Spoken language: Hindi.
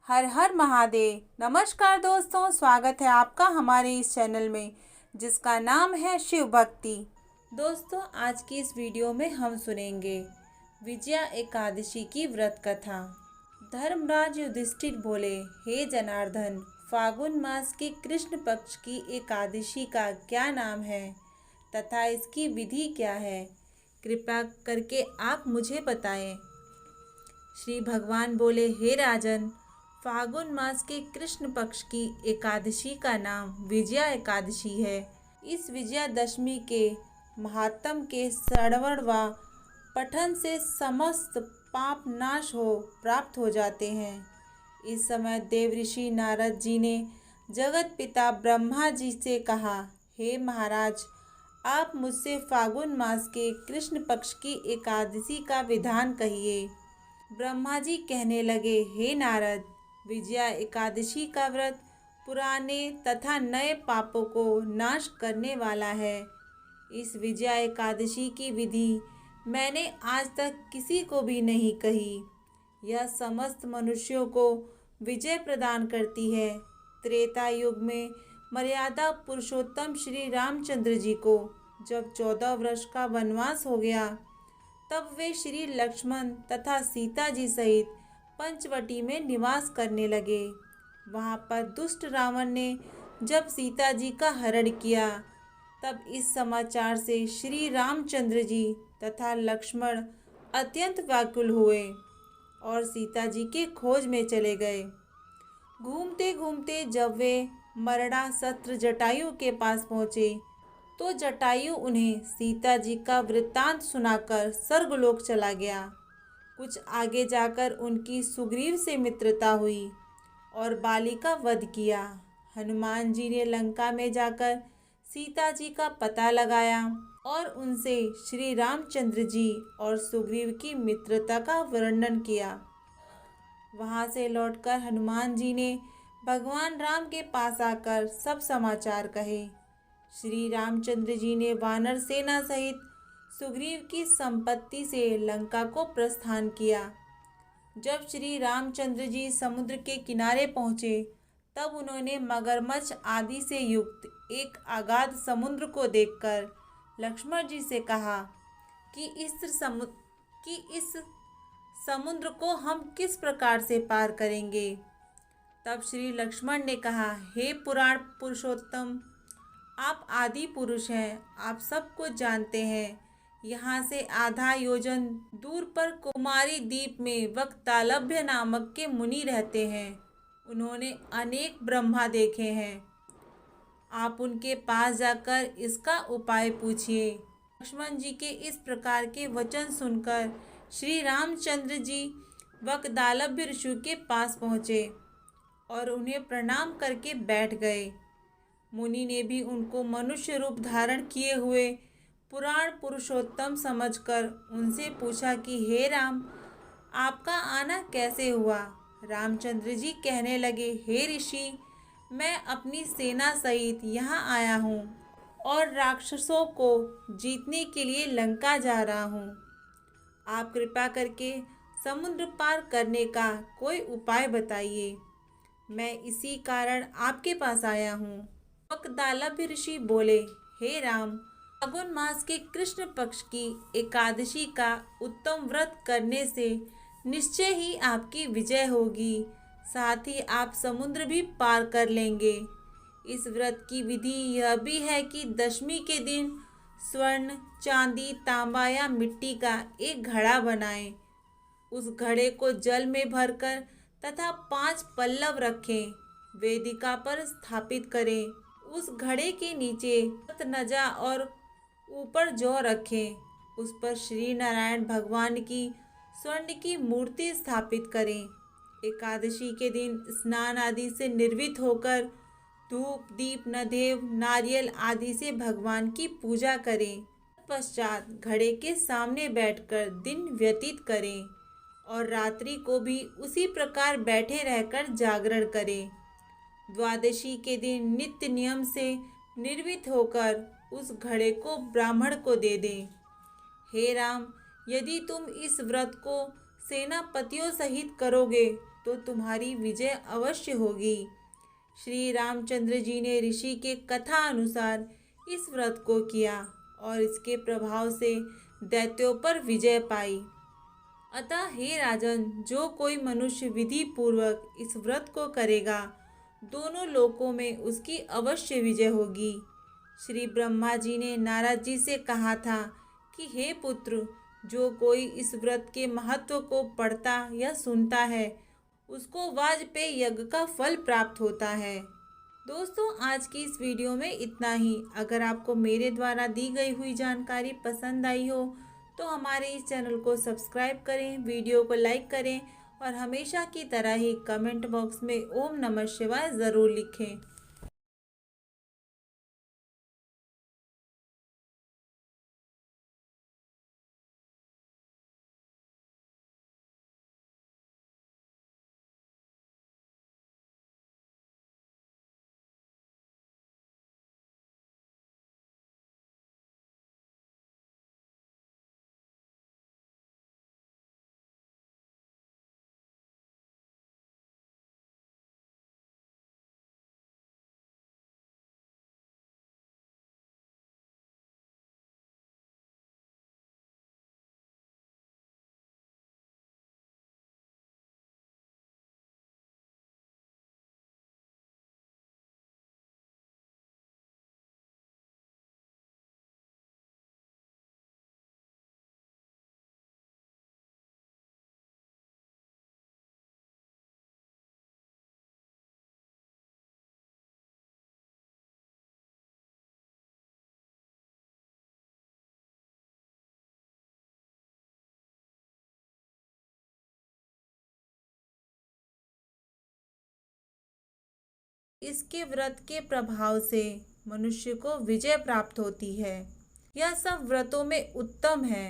हर हर महादेव। नमस्कार दोस्तों, स्वागत है आपका हमारे इस चैनल में जिसका नाम है शिव भक्ति। दोस्तों, आज की इस वीडियो में हम सुनेंगे विजया एकादशी की व्रत कथा। धर्मराज युधिष्ठिर बोले, हे जनार्दन, फागुन मास के कृष्ण पक्ष की एकादशी का क्या नाम है तथा इसकी विधि क्या है? कृपा करके आप मुझे बताएं। श्री भगवान बोले, हे राजन, फागुन मास के कृष्ण पक्ष की एकादशी का नाम विजया एकादशी है। इस विजयादशमी के महात्म के श्रवण व पठन से समस्त पाप नाश हो प्राप्त हो जाते हैं। इस समय देवऋषि नारद जी ने जगत पिता ब्रह्मा जी से कहा, हे महाराज, आप मुझसे फागुन मास के कृष्ण पक्ष की एकादशी का विधान कहिए। ब्रह्मा जी कहने लगे, हे नारद, विजया एकादशी का व्रत पुराने तथा नए पापों को नाश करने वाला है। इस विजया एकादशी की विधि मैंने आज तक किसी को भी नहीं कही। यह समस्त मनुष्यों को विजय प्रदान करती है। त्रेता युग में मर्यादा पुरुषोत्तम श्री रामचंद्र जी को जब 14 वर्ष का वनवास हो गया, तब वे श्री लक्ष्मण तथा सीता जी सहित पंचवटी में निवास करने लगे। वहां पर दुष्ट रावण ने जब सीता जी का हरण किया, तब इस समाचार से श्री रामचंद्र जी तथा लक्ष्मण अत्यंत व्याकुल हुए और सीता जी के खोज में चले गए। घूमते घूमते जब वे मरड़ा सत्र जटायु के पास पहुँचे, तो जटायु उन्हें सीता जी का वृत्तांत सुनाकर स्वर्गलोक चला गया। कुछ आगे जाकर उनकी सुग्रीव से मित्रता हुई और बाली का वध किया। हनुमान जी ने लंका में जाकर सीता जी का पता लगाया और उनसे श्री रामचंद्र जी और सुग्रीव की मित्रता का वर्णन किया। वहां से लौटकर हनुमान जी ने भगवान राम के पास आकर सब समाचार कहे। श्री रामचंद्र जी ने वानर सेना सहित सुग्रीव की संपत्ति से लंका को प्रस्थान किया। जब श्री रामचंद्र जी समुद्र के किनारे पहुँचे, तब उन्होंने मगरमच्छ आदि से युक्त एक अगाध समुद्र को देखकर लक्ष्मण जी से कहा कि इस समुद्र को हम किस प्रकार से पार करेंगे। तब श्री लक्ष्मण ने कहा, हे पुराण पुरुषोत्तम, आप आदि पुरुष हैं, आप सब कुछ जानते हैं। यहाँ से आधा योजन दूर पर कुमारी द्वीप में वक्तालभ्य नामक के मुनि रहते हैं। उन्होंने अनेक ब्रह्मा देखे हैं। आप उनके पास जाकर इसका उपाय पूछिए। लक्ष्मण जी के इस प्रकार के वचन सुनकर श्री रामचंद्र जी वक्तालभ्य ऋषि के पास पहुँचे और उन्हें प्रणाम करके बैठ गए। मुनि ने भी उनको मनुष्य रूप धारण किए हुए पुराण पुरुषोत्तम समझकर उनसे पूछा कि हे राम, आपका आना कैसे हुआ? रामचंद्र जी कहने लगे, हे ऋषि, मैं अपनी सेना सहित यहाँ आया हूँ और राक्षसों को जीतने के लिए लंका जा रहा हूँ। आप कृपा करके समुद्र पार करने का कोई उपाय बताइए। मैं इसी कारण आपके पास आया हूँ। वक्तालभ्य ऋषि बोले, हे राम, फागुन मास के कृष्ण पक्ष की एकादशी का उत्तम व्रत करने से निश्चय ही आपकी विजय होगी, साथ ही आप समुद्र भी पार कर लेंगे। इस व्रत की विधि यह भी है कि दशमी के दिन स्वर्ण, चांदी, तांबा या मिट्टी का एक घड़ा बनाएं। उस घड़े को जल में भरकर तथा 5 पल्लव रखें, वेदिका पर स्थापित करें। उस घड़े के नीचे नजा और ऊपर जौ रखें। उस पर श्री नारायण भगवान की स्वर्ण की मूर्ति स्थापित करें। एकादशी के दिन स्नान आदि से निर्वित होकर धूप, दीप, नैवेद्य, नारियल आदि से भगवान की पूजा करें। पश्चात घड़े के सामने बैठकर दिन व्यतीत करें और रात्रि को भी उसी प्रकार बैठे रहकर जागरण करें। द्वादशी के दिन नित्य नियम से निर्वित होकर उस घड़े को ब्राह्मण को दे दें। हे राम, यदि तुम इस व्रत को सेनापतियों सहित करोगे तो तुम्हारी विजय अवश्य होगी। श्री रामचंद्र जी ने ऋषि के कथा अनुसार इस व्रत को किया और इसके प्रभाव से दैत्यों पर विजय पाई। अतः हे राजन, जो कोई मनुष्य विधि पूर्वक इस व्रत को करेगा, दोनों लोकों में उसकी अवश्य विजय होगी। श्री ब्रह्मा जी ने नारद जी से कहा था कि हे पुत्र, जो कोई इस व्रत के महत्व को पढ़ता या सुनता है, उसको वाजपेयी यज्ञ का फल प्राप्त होता है। दोस्तों, आज की इस वीडियो में इतना ही। अगर आपको मेरे द्वारा दी गई हुई जानकारी पसंद आई हो तो हमारे इस चैनल को सब्सक्राइब करें, वीडियो को लाइक करें और हमेशा की तरह ही कमेंट बॉक्स में ओम नमः शिवाय ज़रूर लिखें। इसके व्रत के प्रभाव से मनुष्य को विजय प्राप्त होती है। यह सब व्रतों में उत्तम है।